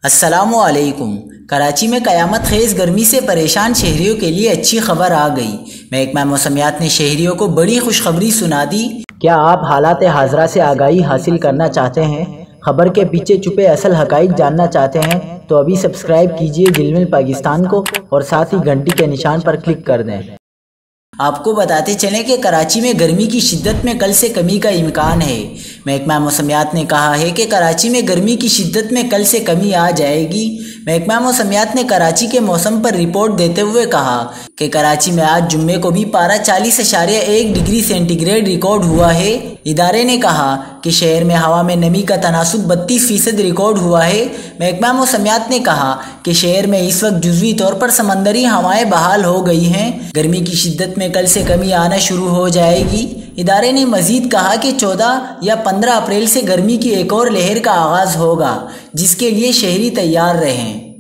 السلام علیکم۔ کراچی میں قیامت خیز گرمی سے پریشان شہریوں کے لیے اچھی خبر آ گئی۔ محکمہ موسمیات نے شہریوں کو بڑی خوشخبری سنا دی۔ کیا آپ حالات حاضرہ سے آگاہی حاصل کرنا چاہتے ہیں؟ خبر کے پیچھے چھپے اصل حقائق جاننا چاہتے ہیں تو ابھی سبسکرائب کیجئے جل پاکستان کو اور ساتھ ہی گھنٹی کے نشان پر کلک کر دیں۔ آپ کو بتاتے چلیں کہ کراچی میں گرمی کی شدت میں کل سے کمی کا امکان ہے۔ محکمہ موسمیات نے کہا ہے کہ کراچی میں گرمی کی شدت میں کل سے کمی آ جائے گی۔ محکمہ موسمیات نے کراچی کے موسم پر رپورٹ دیتے ہوئے کہا کہ کراچی میں آج جمعے کو بھی پارہ 40.1 ڈگری سینٹی گریڈ ریکارڈ ہوا ہے۔ ادارے نے کہا کہ شہر میں ہوا میں نمی کا تناسب 32% ریکارڈ ہوا ہے۔ محکمہ موسمیات نے کہا کہ شہر میں اس وقت جزوی طور پر سمندری ہوائیں بحال ہو گئی ہیں۔ گرمی کی شدت میں کل سے کمی آنا شروع ہو جائے گی۔ ادارے نے مزید کہا کہ 14 یا 15 اپریل سے گرمی کی ایک اور لہر کا آغاز ہوگا، جس کے لیے شہری تیار رہیں۔